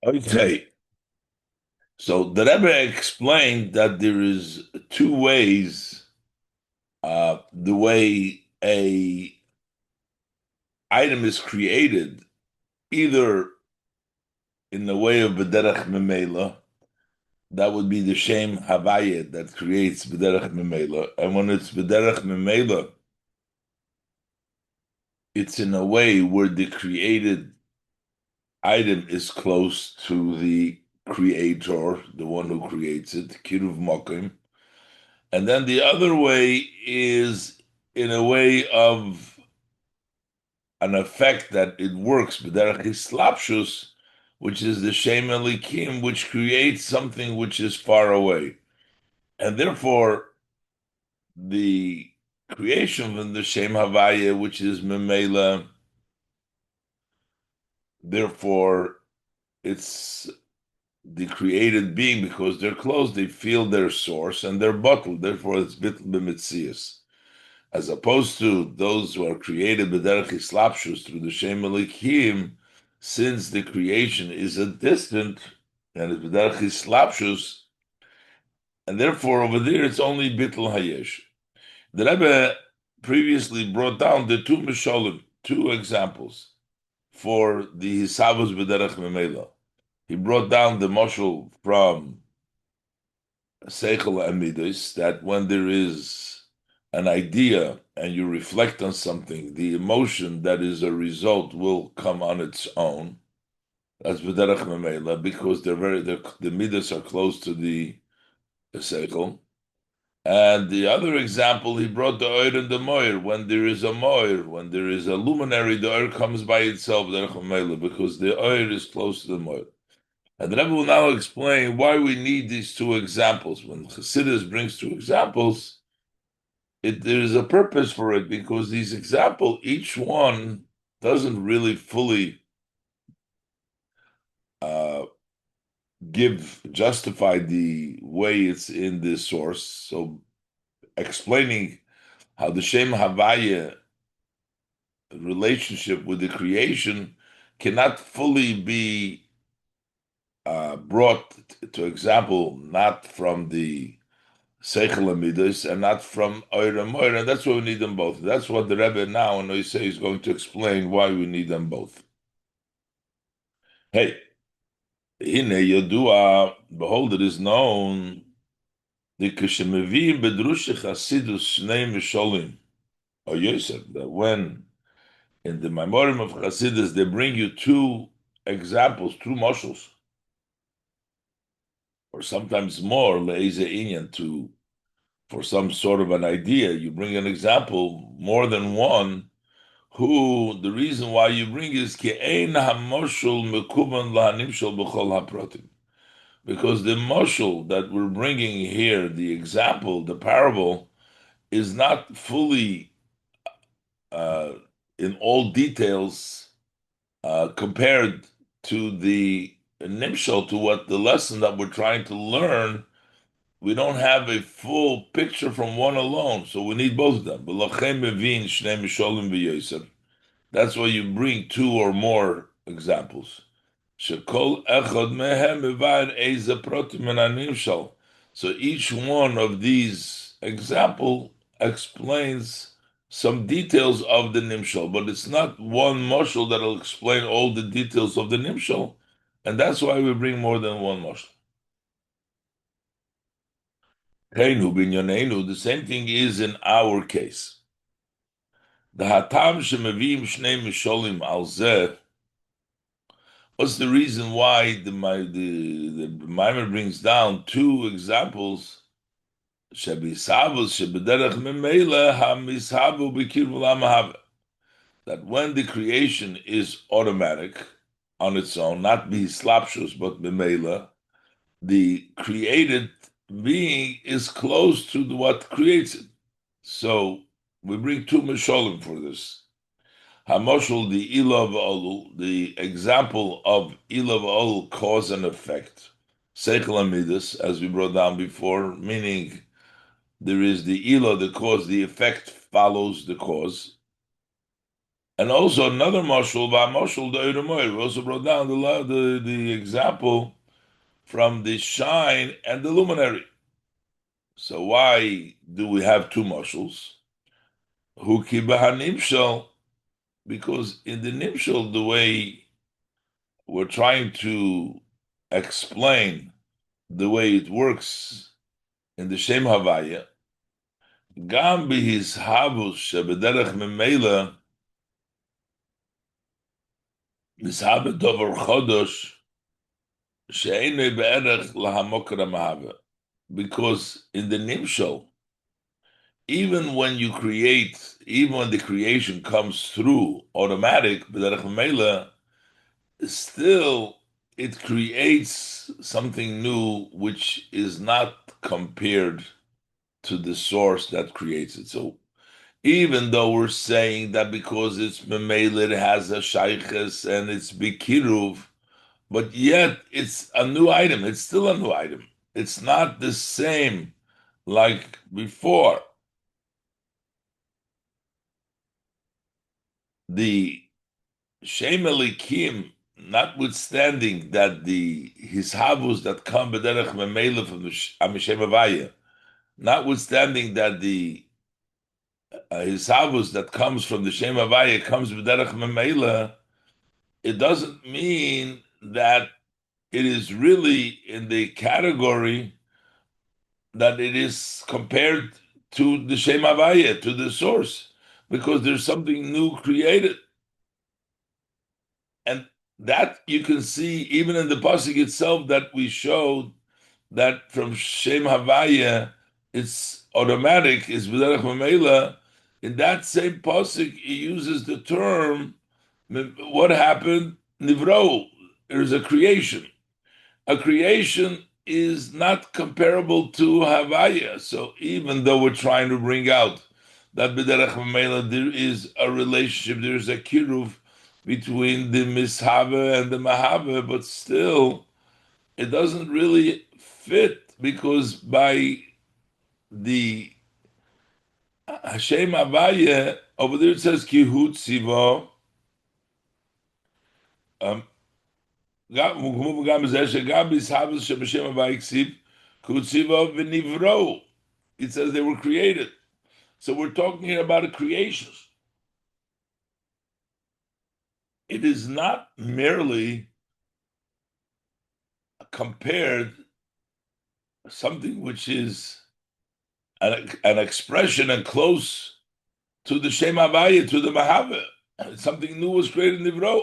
Okay, so the Rebbe explained that there is two ways, the way a item is created, either in the way of B'derech Memela, that would be the Shem Havayeh that creates B'derech Memela, and when it's B'derech Memela, it's in a way where the created item is close to the creator, the one who creates it, Kiruv Mokim. And then the other way is in a way of an effect that it works, b'derech hislapshus, which is the shem elikim, which creates something which is far away. And therefore, the creation of the shem havaya, which is memela, therefore, it's the created being, because they're close, they feel their source and they're bottled, therefore it's bitl b'mitzias. As opposed to those who are created b'derech hislapshus through the Shem Elikim, since the creation is a distant and it's b'derech hislapshus, and therefore over there it's only bittul hayesh. The Rebbe previously brought down the two mishalim, two examples for the hisavos b'derech memela. He brought down the mashal from Seichel Amidus, that when there is an idea and you reflect on something, the emotion that is a result will come on its own. That's B'derech Memela, because the Midas are close to the Seichel. And the other example, he brought the Oir and the Moir. When there is a Moir, when there is a luminary, the Oir comes by itself, B'derech Memela, because the Oir is close to the Moir. And the Rebbe will now explain why we need these two examples. When Chassidus brings two examples, there is a purpose for it, because these examples, each one doesn't really fully uh, justify the way it's in the source. So explaining how the Shem Havaya relationship with the creation cannot fully be brought to example, not from the Seichel Amidas and not from Oira Moira, and that's why we need them both. That's what the Rebbe now, and he says, is going to explain why we need them both. Hey, Hine Yodua, behold, it is known the Kishemevim Bedrush Chasidus Shnei Misholim, or Yosef, that when in the Memorim of Chasidus they bring you two examples, two moshels, or sometimes more, Le'eze Inyan, to for some sort of an idea, you bring an example, more than one, who the reason why you bring is ke'ein hamoshul mekuban lahanimshol b'chol hapratim. Because the moshul that we're bringing here, the example, the parable, is not fully uh, in all details compared to the nimshol, to what the lesson that we're trying to learn. We don't have a full picture from one alone, so we need both of them. B'lachem mevin shnei misholim v'yosef. That's why you bring two or more examples. Shekol echad mehem evad eze protim menanimshal. So each one of these example explains some details of the nimshal, but it's not one moshel that'll explain all the details of the nimshal, and that's why we bring more than one moshel. Keinu binyoneinu, the same thing is in our case. The hatam shemevim shnei misholim al zeh. What's the reason why the Mamer brings down two examples? That when the creation is automatic on its own, not bihislapshus, but memela, the created being is close to what creates it. So we bring two misholim for this. Hamoshul, the ilav olu, the example of ilav olu, cause and effect. Seichel amidus, as we brought down before, meaning there is the ilah, the cause, the effect follows the cause. And also another mashal, mashal we also brought down the example from the shine and the luminary. So why do we have two mashals? Hu kibaha nimshal, because in the nimshal, the way we're trying to explain the way it works in the Shem Havaya, gam bihis havus shebederech memela mishabe dover chodosh she'enei be'erech lahamokra mahave. Because in the nimshal, even when you create, even when the creation comes through automatic, b'derech memela, still it creates something new which is not compared to the source that creates it. So even though we're saying that because it's memela, it has a shayches and it's bikiruv, but yet it's a new item. It's still a new item. It's not the same like before. The Shem Elikim, notwithstanding that the his havus that come b'derech memela from the Shem Havaya, notwithstanding that the his havus that comes from the Shem Havaya comes b'derech memela, it doesn't mean that it is really in the category that it is compared to the Shem Havaya, to the source, because there's something new created. And that you can see even in the pasuk itself that we showed that from Shem Havaya, it's automatic, is B'derech Mamela. In that same pasuk, he uses the term, what happened? Nivro, there's a creation. A creation is not comparable to Havaya. So even though we're trying to bring out that B'derech Mamela, there is a relationship, there is a kiruv between the Mishava and the Mahava, but still it doesn't really fit because by the Hashem Havaya, over there it says Kihut Sivo, גם גם בזה שגם בשבס שבשם הוויה כסיב, כוציבו ונבראו. It says they were created. So we're talking here about a creation. It is not merely compared something which is an expression and close to the Shem Havaya, to the Mahava. Something new was created in Nivro.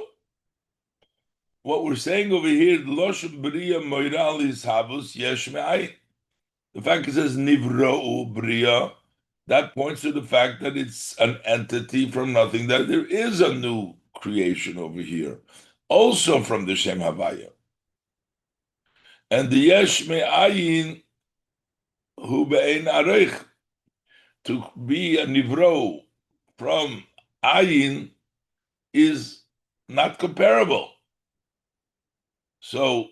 What we're saying over here, Loshem Bria Moiralis Havus Yesh Me'ayin. The fact it says Nivro Bria, that points to the fact that it's an entity from nothing, that there is a new creation over here, also from the Shem Havaya. And the Yesh Me'ayin Hu Be'ein Arech, to be a Nivro from Ayin is not comparable. So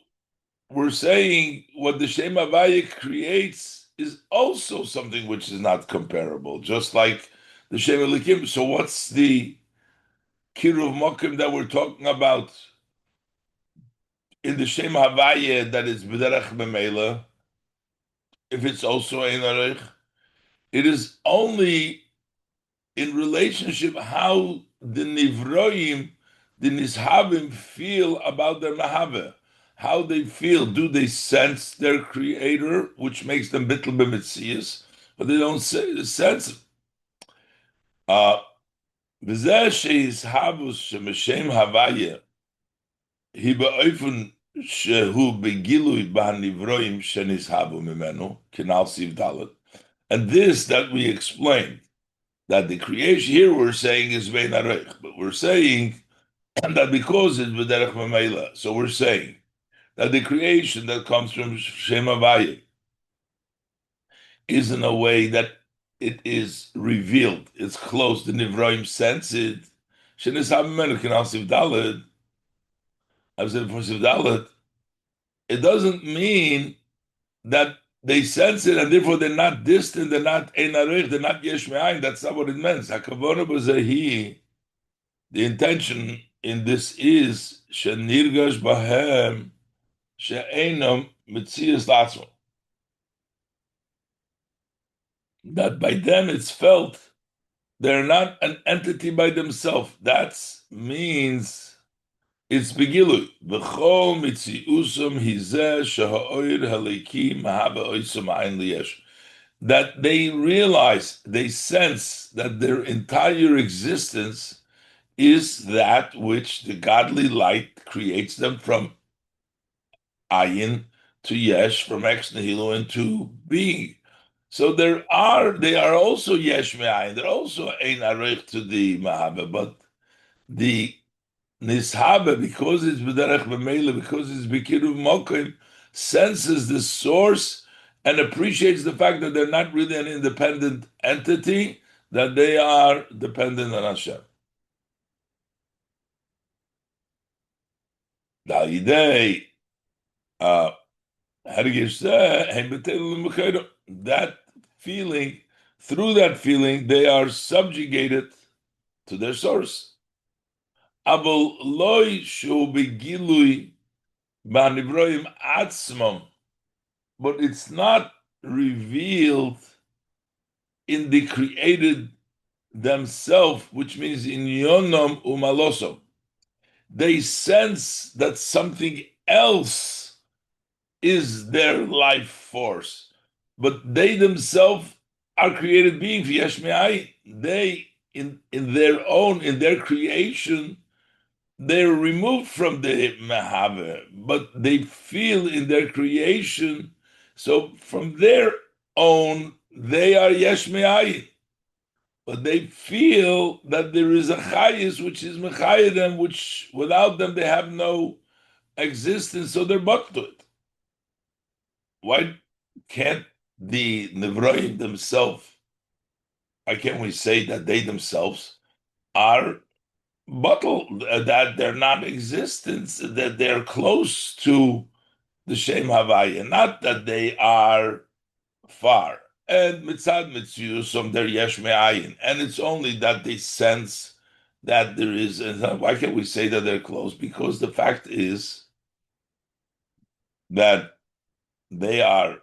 we're saying what the Shem Havaya creates is also something which is not comparable, just like the Shem Elikim. So what's the Kiruv Mokim that we're talking about in the Shem Havaya that is B'derech Memela, if it's also Ein Arech? It is only in relationship how the Nivroim, the Nishavim feel about their Mahava. How they feel. Do they sense their creator, which makes them bittul b'metzias, but they don't sense it? V'zeh she'ishavus she'meshem havaya hi ba'ofen shehu begilui b'hanivroim she'nishavu mimenu kinal siv dalet. And this that we explained, that the creation here we're saying is bein arech, but we're saying that because it's b'derech mamela, so we're saying that the creation that comes from Shem Havaya is in a way that it is revealed, it's close, the Nivroim sense it. I've said for Sivdalet, it doesn't mean that they sense it and therefore they're not distant, they're not Ein Arech, they're not Yesh Me'ayin. That's not what it means. HaKavod HaBayis HaZeh The intention in this is shenirgash bahem she'enam mitzias latzmo. That by them it's felt they're not an entity by themselves. That means it's begilui. V'chol mitziusam hizeh sheha'oir halikim haba oisam ayin liyesh. That they realize, they sense that their entire existence is that which the godly light creates them from ayin to yesh, from ex nihilo into being. So they are also yesh me'ayin. They're also ein arich to the mahabe, but the nishabe, because it's b'derech b'meila, because it's b'kiruv mokim, senses the source and appreciates the fact that they're not really an independent entity, that they are dependent on Hashem. That feeling, through that feeling, they are subjugated to their source. But it's not revealed in the created themselves, which means in yonom umalosom. They sense that something else is their life force, but they themselves are created beings. They, in their creation, they're removed from the Mahave, but they feel in their creation. So from their own, they are Yesh Me'ayin. But they feel that there is a Chayis which is Mechayah them, which without them they have no existence, so they're but to it. Why can't the Nevroim themselves, why can't we say that they themselves are bottled, that they're non-existent, that they're close to the Shem Havaya, not that they are far. And mitzad mitzvusum, they're yesh me'ayin, and it's only that they sense that there is. And why can't we say that they're close? Because the fact is that they are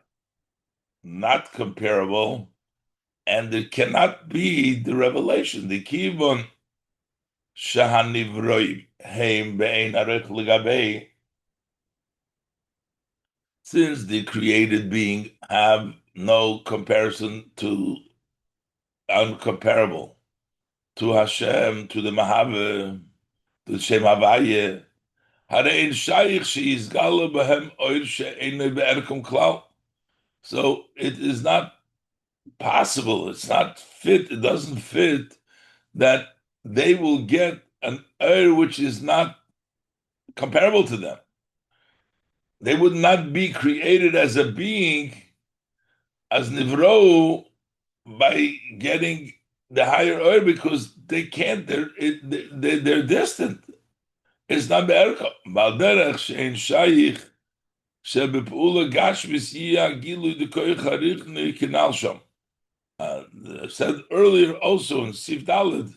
not comparable, and there cannot be the revelation. The kivon shahanivroim heim be'ein arech legabei, since the created being have no comparison to, uncomparable to Hashem, to the Mahave, to the Shem Havaya. Harein shayich sheizgala behem oir she'ein be'erkom klal. So it is not possible, it's not fit, it doesn't fit that they will get an oir which is not comparable to them. They would not be created as a being, as Nivro, by getting the higher oil, because they can't, they're distant. It's not be'erka. Balderech she'en shayich she'be'p'ula gashmis yiyah gilu dekoich harichne kinal sham. Said earlier also in Sif Daled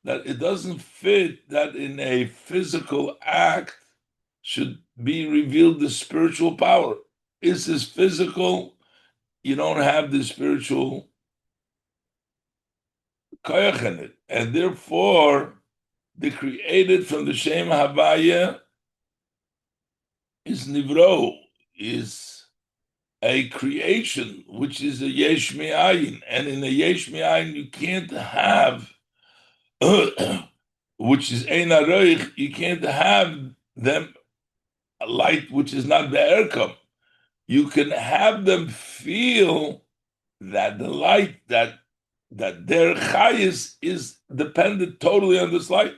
that it doesn't fit that in a physical act should be revealed the spiritual power. Is this physical? You don't have the spiritual koyach in it, and therefore the created from the Shem Havaya is nivro, is a creation which is a yesh me'ayin, and in a yesh me'ayin you can't have, which is ein aroich, you can't have them a light which is not the erkom. You can have them feel that the light, that their chayis is dependent totally on this light.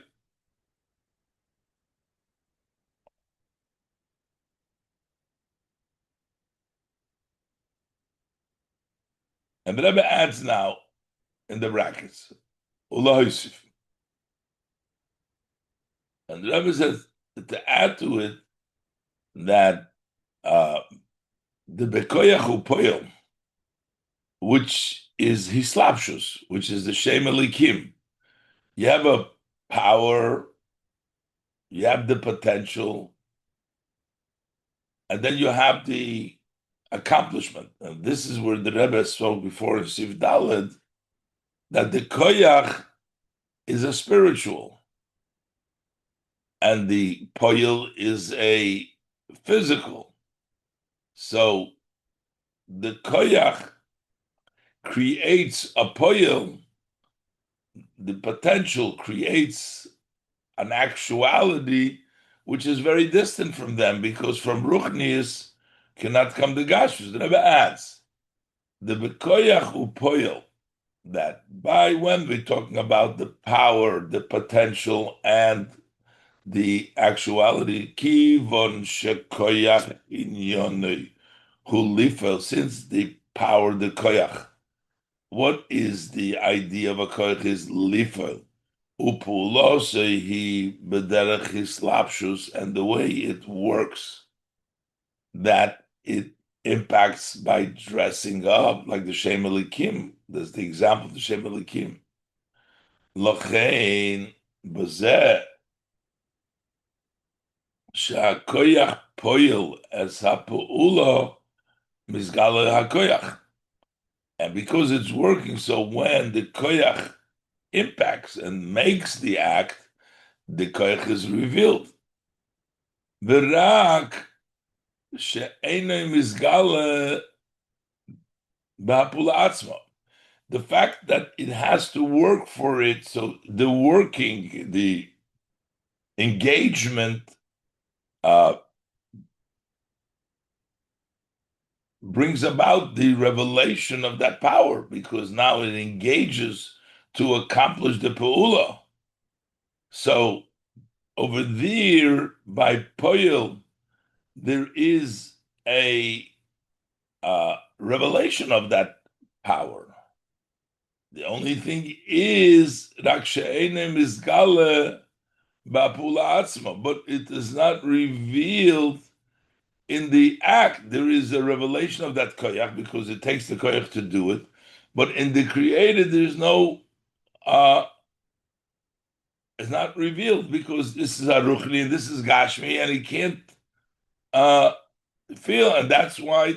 And the Rebbe adds now in the brackets, Ula Yosef. And the Rebbe says to add to it that the Bekoyach Upoyel, which is Hislapshus, which is the Shem Elikim, you have a power, you have the potential, and then you have the accomplishment. And this is where the Rebbe spoke before in Sif Daled, that the koyach is a spiritual, and the poyel is a physical. So the koyach creates a poyel, the potential creates an actuality which is very distant from them, because from Ruchnius cannot come the Gashus. The Rebbe adds, the Bekoyach Upoyel, that by when we're talking about the power, the potential, and the actuality, Kivon Shekoyach Inyonei Hulifel, since the power, the Koyach, what is the idea of a Koyach is Lifel. Upulosei bederech hislapshus, and the way it works, that it impacts by dressing up, like the Shem Elikim. There's the example of the Shem Elikim. Lochein bezeh shehakoyach poil as hapuulo mizgala hakoyach, and because it's working, so when the koyach impacts and makes the act, the koyach is revealed. V'rak she'enei mizgala b'hapula atzma. The fact that it has to work for it, so the working, the engagement brings about the revelation of that power, because now it engages to accomplish the pe'ula. So over there, by poil, there is a revelation of that power. The only thing is, rak she'einem izgale ba'pula atzma, but it is not revealed in the act. There is a revelation of that koyach because it takes the koyach to do it, but in the created, there is no, it's not revealed, because this is Aruchni and this is Gashmi, and he can't feel, and that's why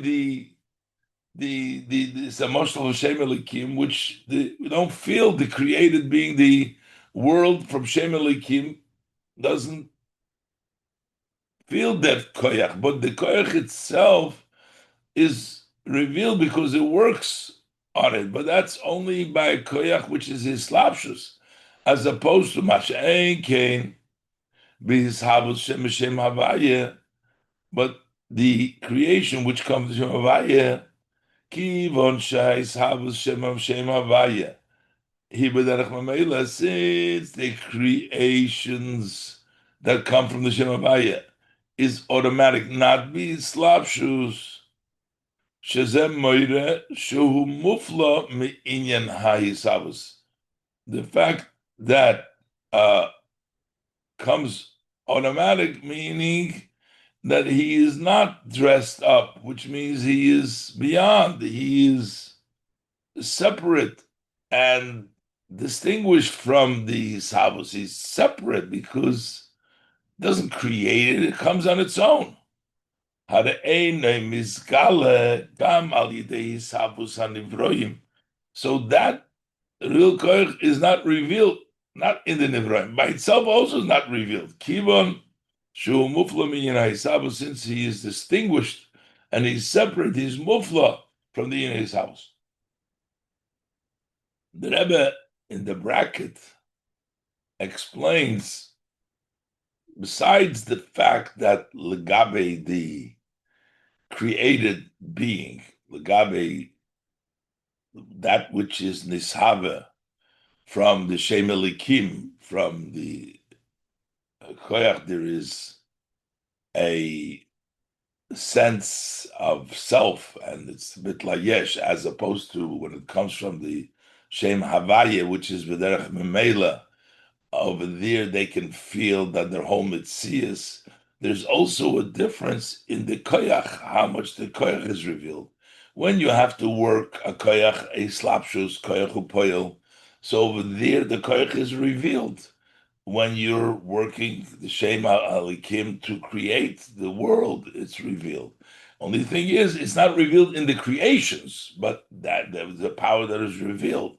this emotional Hashem Elikim, which we don't feel the created being, the world from Shem Elikim doesn't feel that koyach, but the koyach itself is revealed because it works on it, but that's only by koyach, which is his slapshus, as opposed to masha'en kain b'his havus shem Hashem Havayeh, but the creation which comes from Havayeh, kivon shais havus shem Hashem Havayeh, since the creations that come from the Shem Havayeh is automatic, not be slapshus, shezem moire shehu mufla me'inyan ha'hisavus. The fact that comes automatic, meaning that he is not dressed up, which means he is beyond, he is separate and distinguished from the Savos. He's separate because it doesn't create it, it comes on its own. So that real koich is not revealed, not in the nivroim. By itself also is not revealed. Kivon shu mufla minyan ha'isavos, since he is distinguished and he's separate, he's mufla from the Yinei Savos. The Rebbe in the bracket explains, besides the fact that legabe, the created being, legabe, that which is nishave from the Shem Elikim, from the koyach, there is a sense of self, and it's a bit like yesh, as opposed to when it comes from the Shem Havayeh, which is v'derech memela. Over there, they can feel that their whole mitzias. There's also a difference in the koyach, how much the koyach is revealed. When you have to work a koyach, a slapshus, koyach upoil, so over there the koyach is revealed. when you're working the Shema Alikim to create the world, it's revealed. Only thing is, it's not revealed in the creations, but that the power that is revealed.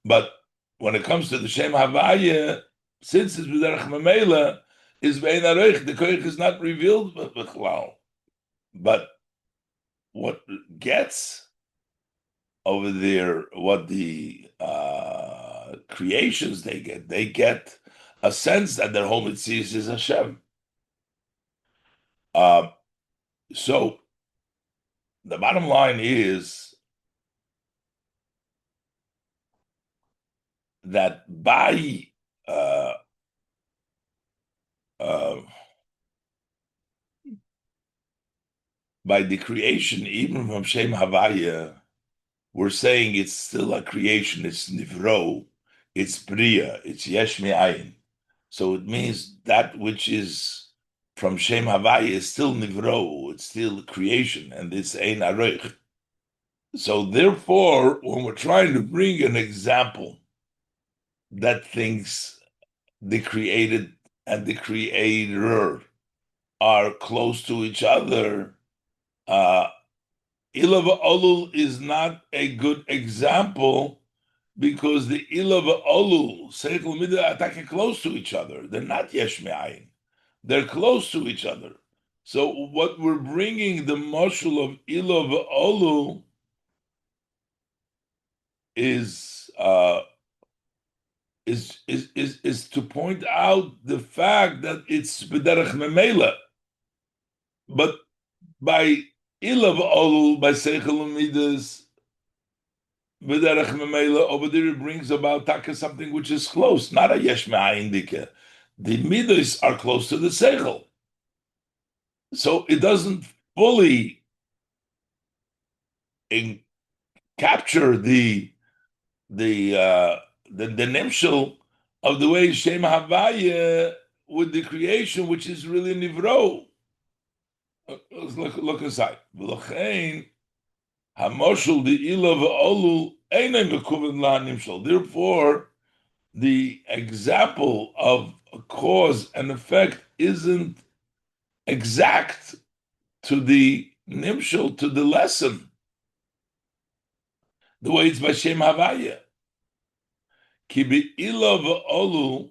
But when it comes to the Shem Havaya, since it's B'derech Mamela, is Bein Areich, the Koich is not revealed, but what gets over there, what the creations they get a sense that their whole mitzvah is Hashem. Uh, so the bottom line is that uh, uh, by the creation, even from Shem Havaya, we're saying it's still a creation, it's Nivro, it's Bria, it's Yesh Me'ayin. So it means that which is from Shem Havaya is still Nivro, it's still creation, and it's Ein Areich. So therefore, when we're trying to bring an example that thinks the created and the creator are close to each other, Ilav Olul is not a good example because the Ilav Olul, Seichel Midah, are close to each other. They're not Yesh Me'ayin. They're close to each other. So what we're bringing the Moshul of Ilav Olul is to point out the fact that it's B'derech Memela, but by Ilav Olul, by Seichel Midas, B'derech Memela, over there it brings about taka something which is close, not a Yesh Me'ayin Dike. The Midas are close to the Seichel. So it doesn't fully capture the nimshal of the way Shem Havaya with the creation, which is really Nivro. Look aside. V'lochein hamoshul the ilav olul einay mekuven la nimshal. Therefore, the example of a cause and effect isn't exact to the nimshal, to the lesson, the way it's by Shem Havaya. Ki ilav olul.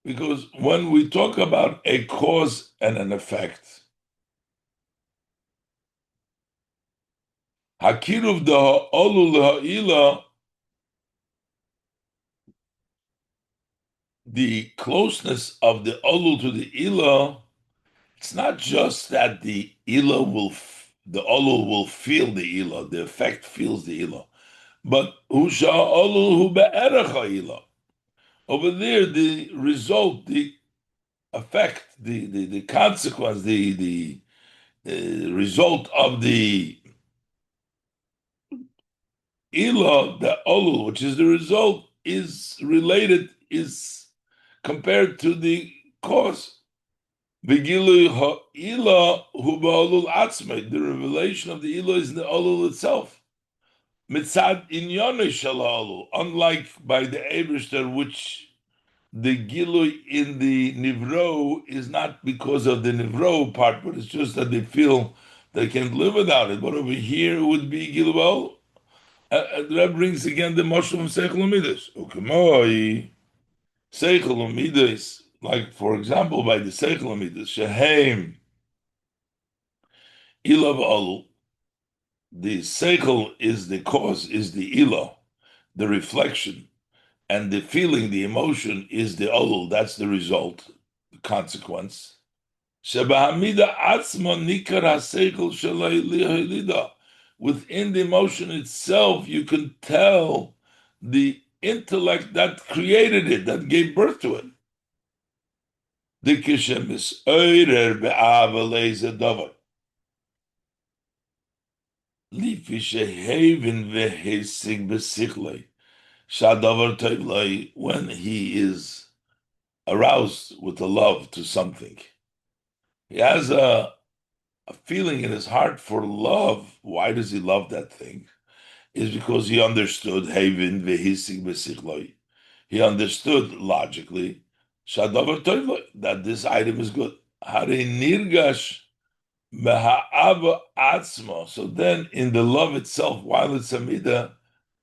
Because when we talk about a cause and an effect, hakiruv da olu ha'ila, the closeness of the olu to the ila, it's not just that the olu will feel the ila, the effect feels the ila, but husha olu hu be'erech ha'ila. Over there, the result, the effect, the consequence, the result of the Ila, the Olul, which is the result, is related, is compared to the cause. Begilu ha'ila hu ba'olul atzmei. The revelation of the Ila is in the Olul itself. Mitzad inyonei shel ha'olul. Unlike by the Eberster, which the Gilu in the Nivro is not because of the Nivro part, but it's just that they feel they can't live without it. But over here it would be Gilu ba'olul. That brings again the Moshe from Seichel Midas. Ukemoi Seichel Midas, like for example, by the Seichel Midas, Shehem Ilav Olu. The Seichel is the cause, is the Ilah, the reflection, and the feeling, the emotion is the Olu. That's the result, the consequence. Shebahamida Atzma Nikar HaSeichel Shalai Lihilida. Within the emotion itself, you can tell the intellect that created it, that gave birth to it. The kishem is oirer be'avaleze davar. Lifi sheheven vehesig besichlei. Shadavar tevlei, when he is aroused with a love to something. He has a feeling in his heart for love. Why does he love that thing? is because he understood Havin vehisig besichloi. He understood logically shadavar tov that this item is good. Hare nirgash meha'ava atzmo. So then, in the love itself, while it's a midah,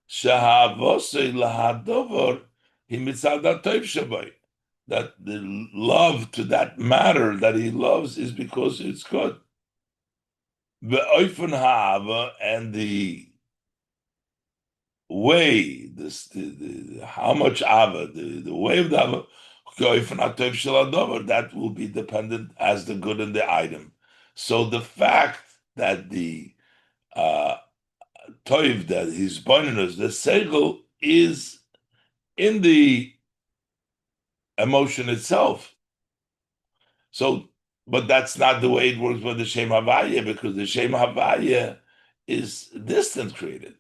shahavosei lahadovar he mitzadat tov shabai. That the love to that matter that he loves is because it's good. The oifen ha'ava, and the way, how much ava, the way of the ava, that will be dependent as the good in the item. So the fact that the toiv, that his bonus, the segel, is in the emotion itself. So, but that's not the way it works with the Shem Havaya, because the Shem Havaya is distant created.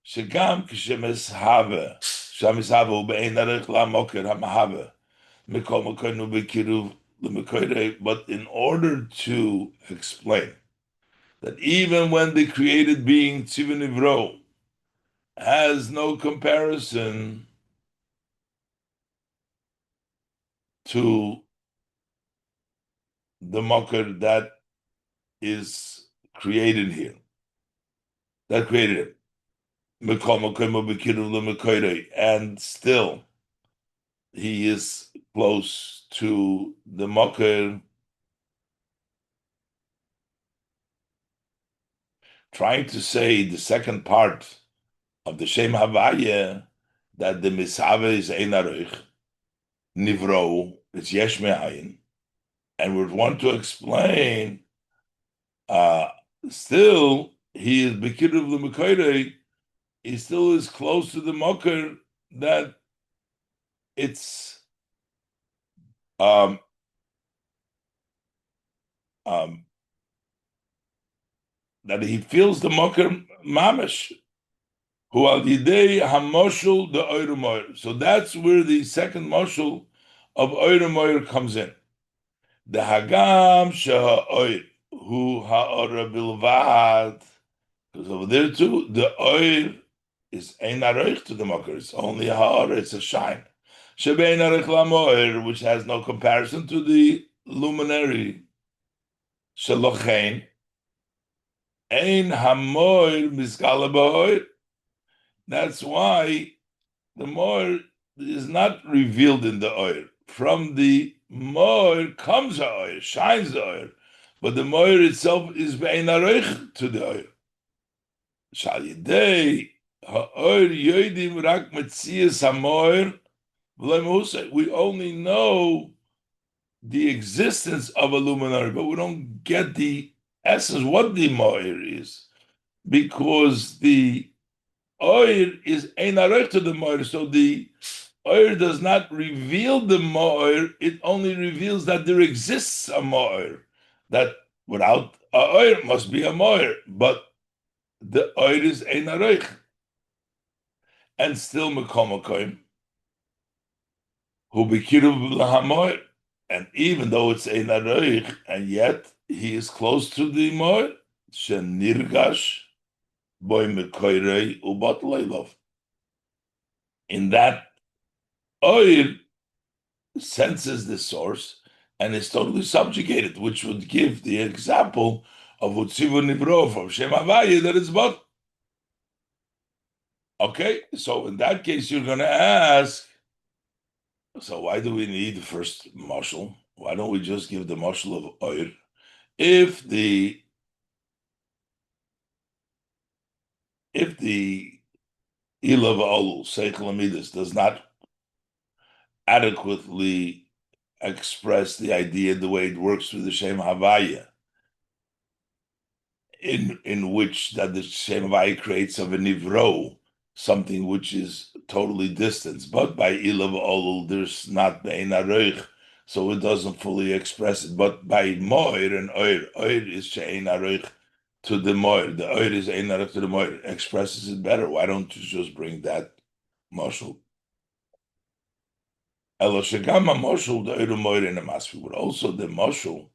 שגם כשמסהבה, שהמסהבה הוא בעין ערך למוקר המהווה, מכל מקום ובקירוב למקורי, but in order to explain that even when the created being Tzivin has no comparison to the mokar that is created here, that created it, and still he is close to the mocker, trying to say the second part of the Shem Havaya, that the Misave is Ein Aruch, Nivro, it's Yesh Me'ayin, and would want to explain, still he is Bekiruv L'Mekoirei, he still is close to the mocker, that it's that he feels the mocker mamish, who al yidei hamoshul the oirumoir. So that's where the second moshul of oirumoir comes in. The hagam sha'oir hu ha'ora bilvad, because over there too the oir is ein aroich to the mocker. It's only ha'ora. It's a shine. Shebein aroich lamoir, which has no comparison to the luminary. Shalochein ein hamoir miskala ba'oir. That's why the moir is not revealed in the oil. From the moir comes the oil, shines the oil, but the moir itself is be'ein aroich to the oil. Shal yidei ha'oir yoidim rak metzias hamoir v'lo mehusay. We only know the existence of a luminary, but we don't get the essence, what the moir is, because the oil is ein aroich to the moir, so the oil does not reveal the moir, it only reveals that there exists a moir, that without a oil must be a moir, but the oil is ein aroich, and still mekom hakoyim hu bekiruv lahamoir, and even though it's ein aroich, and yet he is close to the moir, shenirgash boy mekoirei ubat leilov. In that, oil senses the source and is totally subjugated, which would give the example of Utzivu Nivro from Shem Havaya, that is but. Okay, so in that case, you're going to ask, so why do we need the first mashal? Why don't we just give the mashal of oil? If the Ilav Olul, Seichel Amidus, does not adequately express the idea the way it works through the Shem Havaya, in which that the Shem Havaya creates of a nivro, something which is totally distant. But by Ilav Olul, there's not the Ein Aroich, so it doesn't fully express it. But by Moir and Oir is She'ein Aroich to the Moir. The Oir is Ein Aroich to the Moir. Expresses it better. Why don't you just bring that mashal? Elo Shegam HaMoshul the Oir Moir in a Masfi, but also the mashal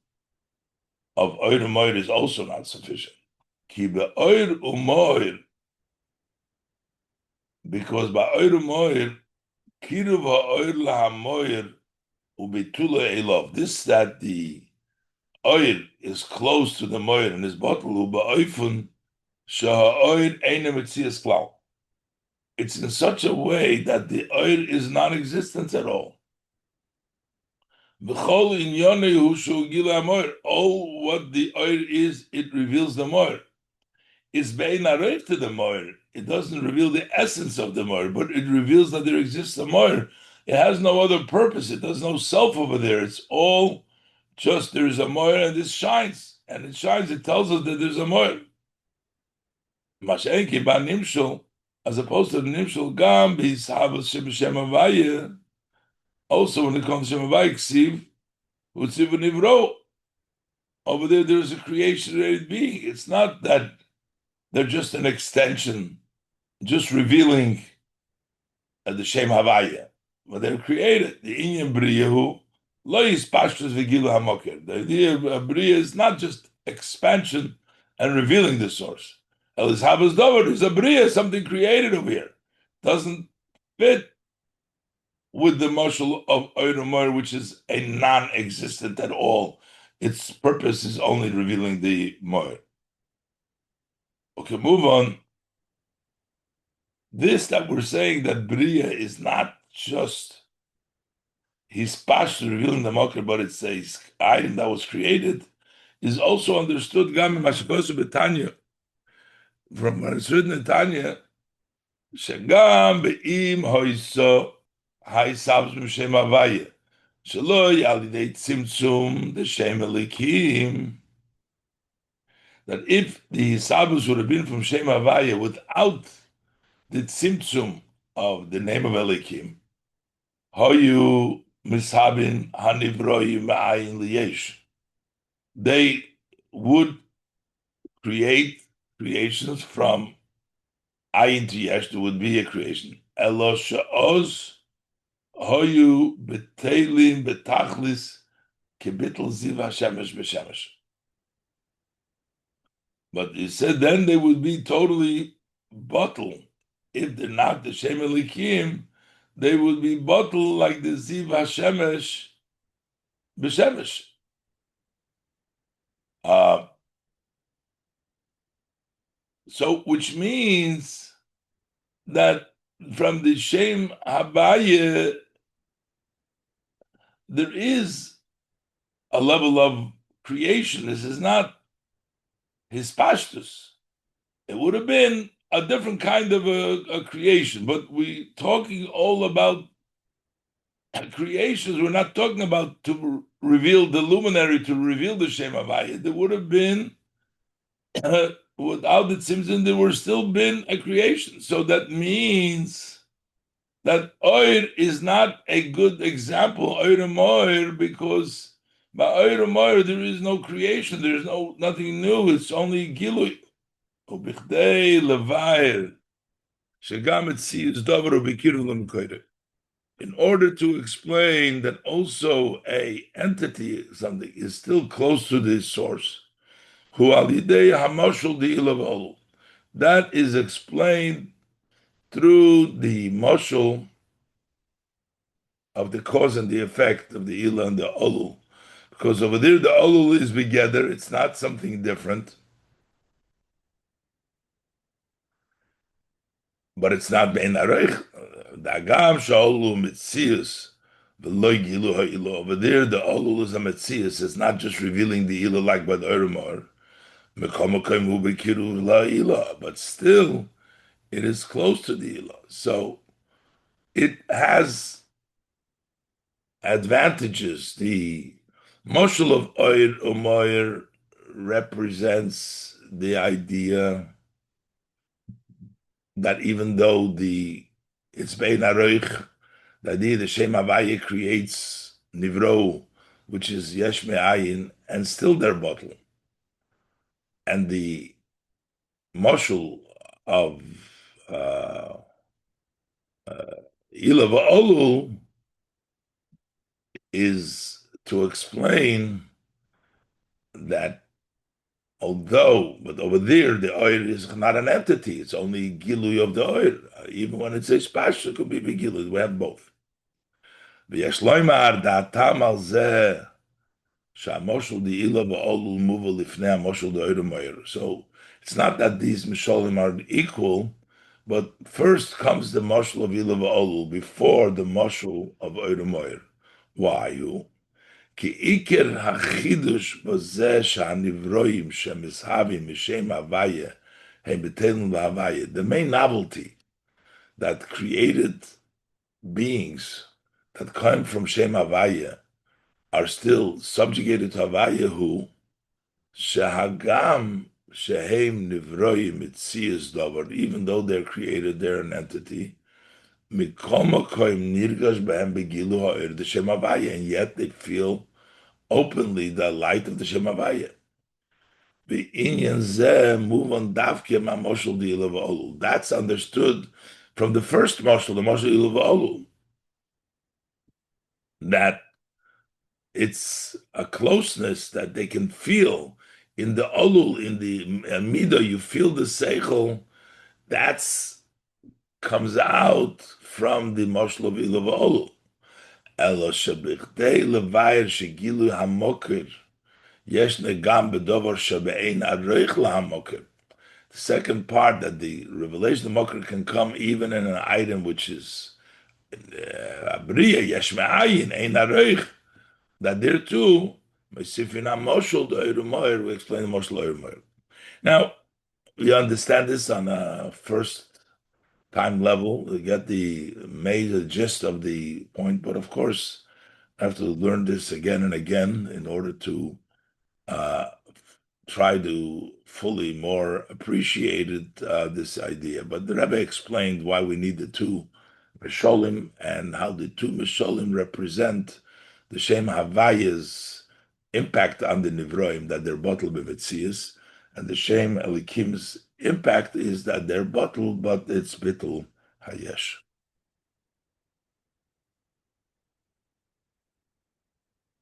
of Oir Moir is also not sufficient. Ki be'oir u'moir, because ba'oir u'moir, kiruv ha'oir la'hamoir u'bitula elov. This that the oil is close to the moir and his bottle u'ba'oifun sha'oir eine metzias klau. It's in such a way that the oil is non-existent at all. All what the oil is, it reveals the moir. It's bein arif to the moir. It doesn't reveal the essence of the moir, but it reveals that there exists a moir. It has no other purpose. It does no self over there. It's all just there's a moir and this shines. And it shines, it tells us that there's a moir. Mashenki ba nimshul, as opposed to the nimshul gam, b'hishavas shem havaya. Also, when it comes to Shem havaya, ksiv, utziv nivro. Over there is a creation-related being. It's not that they're just an extension, just revealing the Shem Havaya. But they're created. The Inyan Briyahu, lo yispashtus v'gilu hamoker. The idea of Briya is not just expansion and revealing the source. Elis Havas Dover is a Briya, something created over here. Doesn't fit with the mashal of Oidomor, which is a non-existent at all. Its purpose is only revealing the Moir. Okay, move on. This that we're saying that Bria is not just his pashto revealing the Mokr, but it's a item that was created, is also understood Gam Mashikosu Betanya. From what it's written in Tanya, Shagam Be'im Hoiso Hai Sabs M'Shem Avaya. Shelo Yalidei Tzimtzum the Shem Elikim. That if the Hisabus would have been from Shem Havaya without the Tzimtzum of the name of Elikim, Hoyu Mishabin Hanivroyi Ma'ayin Liyesh, they would create creations from Ayin to Yesh. There would be a creation. Elo Sha'oz Hoyu Betelin Betachlis Kebitl Ziv HaShemesh B'Shemesh. But he said then they would be totally bottled. If they're not the Shem Elikim, they would be bottled like the Ziv HaShemesh B'Shemesh. So, which means that from the Shem Havaya, there is a level of creation. This is not his pashtus. It would have been a different kind of a creation, but we're talking all about creations. We're not talking about to reveal the luminary, to reveal the Shem Havaya. There would have been, without the Tzimtzum, there would still been a creation. So that means that Oir is not a good example, Oir Moir, because by Oir Moir there is no creation, there is nothing new, it's only Gilui. In order to explain that also a entity, something, is still close to the source, that is explained through the mashal of the cause and the effect of the Ila and the Olul. Because over there the Olul is together, it's not something different. But it's not bein areich. Dagam sha'olu mitzias v'loy gilu ha'ilo. Over there, the olul is a mitzias. It's not just revealing the ilah like by the Eremor. Mekomokim hu bekiru la'ila. But still, it is close to the ilah. So it has advantages. The moshel of Oir Umoir represents the idea that even though it's bein aroich, the idea the Shem Havaya creates nivro, which is yesh me'ayin, and still their bottle. And the moshul of Ilav Olul is to explain that Although, but over there, the oir is not an entity. It's only gilui of the oir. Even when it says pasha, it could be gilui. We have both. ויש לומר דעתם על זה שהמושל דאילו ואולו מובא לפני המושל דאויר מאיר. So it's not that these misholim are equal, but first comes the moshel of Ilo va'olu before the moshel of Oir Moir. Why? כי עיקר החידוש בזה שהנברואים שמסהבים משם הוויה הם בטלים והוויה. The main novelty that created beings that come from Shem Havaya are still subjugated to Havaya who shehagam shehem nivroim mitzias davar, even though they're created, they're an entity. Mikol makom nirgash behem begilu ha'ir the Shem Havaya, and yet they feel openly the light of the Shem Havaya. V'inyan zeh muvan davke ma'moshel di'ila v'olu. That's understood from the first moshel, the moshel di'ila v'olu, that it's a closeness that they can feel in the olul, in the midah. You feel the seichel. That's comes out from the moshel of ilav olul. Elo shebichdei levayir shegilu hamoker yesh negam bedover shebein adreich lahamoker. The second part, that the revelation of moker can come even in an item which is abriya yesh me'ayin ein adreich. That there too, we explain the Moshel Oir Moir. Now, we understand this on a first time level. We get the major gist of the point, but of course, I have to learn this again and again in order to uh, try to fully more appreciate it, this idea. But the Rebbe explained why we need the two Misholim and how the two Misholim represent the Shem Havaya's impact on the Nivroim, that they're bottled b'metzias, and the Shem Elikim's impact is that they're bottled, but it's bittul hayesh.